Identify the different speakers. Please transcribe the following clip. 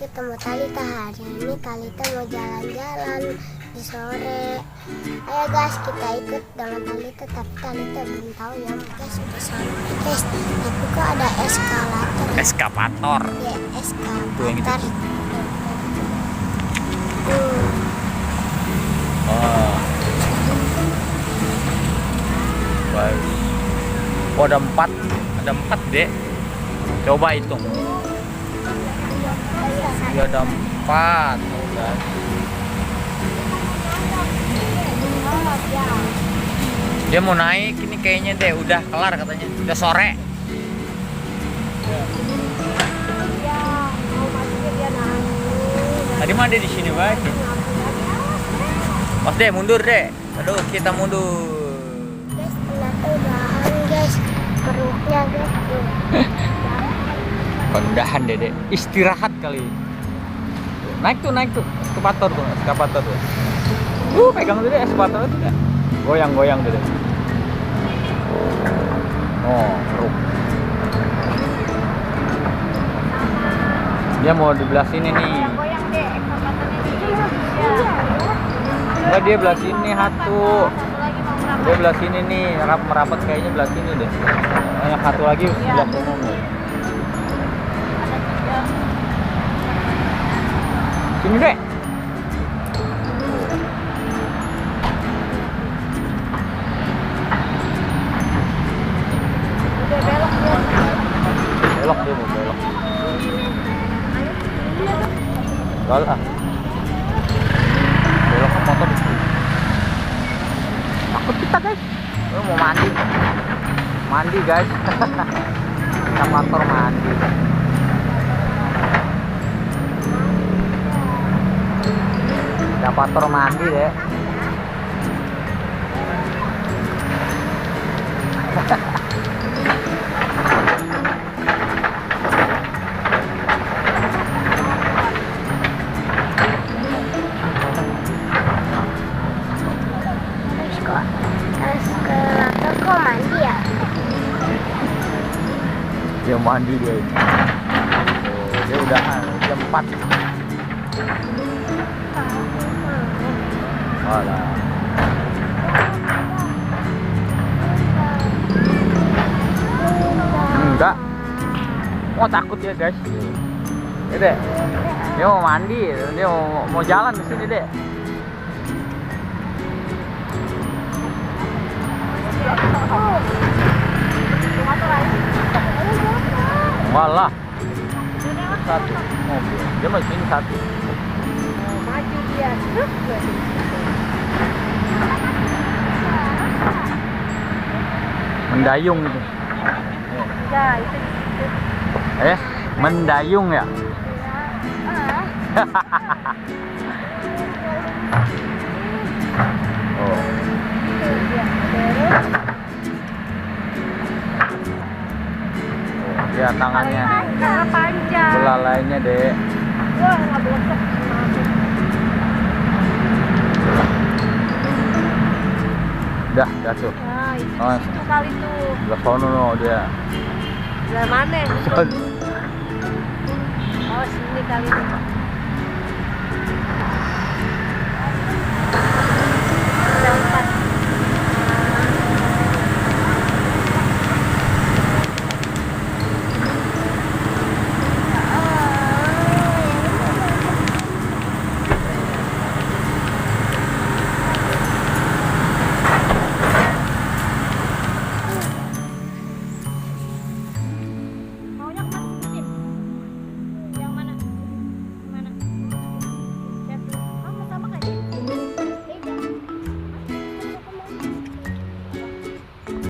Speaker 1: ketemu Talita. Hari ini Talita mau jalan-jalan di sore. Ayo guys, kita ikut dengan Talita. Tapi Talita belum tahu ya guys, udah sore guys. Tapi kok ada eskalator?
Speaker 2: Eskavator.
Speaker 1: Ya,
Speaker 2: Tuh yang itu.
Speaker 1: eskavator.
Speaker 2: Oh. Baik. Oh, ada 4. Ada 4, Dek. Coba hitung. Ya ada 4. Udah. Dia mau naik ini kayaknya deh, udah kelar katanya. Udah sore. Tadi mah ada di sini banget. Mas deh, mundur deh. Aduh, kita mundur.
Speaker 1: Guys, ternyata udahan guys. Perutnya guys.
Speaker 2: Pendahan dede, istirahat kali. Naik tuh, eskavator tuh. Pegang tuh deh, eskavator itu deh. Goyang dede. Oh, keruk. Dia mau di belah sini nih.
Speaker 3: Goyang deh, eskavatornya di
Speaker 2: Enggak, dia belah sini satu.
Speaker 3: Satu lagi mau merapat.
Speaker 2: Dia belah sini nih, merapat kayaknya belah sini deh. Yang satu lagi sebelah sono nih. Sini deh.
Speaker 3: Udah belok dia.
Speaker 2: Belok dia mau belok. Gal ah. Belok ke motor. Takut kita guys. Mau mandi. Mandi guys. Eskavator mandi. Eskavator mandi deh.
Speaker 1: Eskalator kok mandi ya?
Speaker 2: Dia mandi dia. Oh, dia udah jam 4. Walah. Enggak. Oh, takut ya guys. Ya deh. Dia mau mandi, dia mau jalan ke sini deh. Walah. Satu mobil. Dia masih ini satu.
Speaker 3: Maju dia.
Speaker 2: Mendayung gitu.
Speaker 3: Enggak, itu.
Speaker 2: Mendayung ya. Oh. Ya tangannya
Speaker 3: Cara panjang.
Speaker 2: belalainya deh.
Speaker 3: Wah, nggak belesek.
Speaker 2: Dah tuh.
Speaker 3: Nah, itu
Speaker 2: Oh.
Speaker 3: situ kali tuh.
Speaker 2: Belah sono no dia.
Speaker 3: Belah mana?
Speaker 2: Son.
Speaker 3: Oh, sini kali tuh.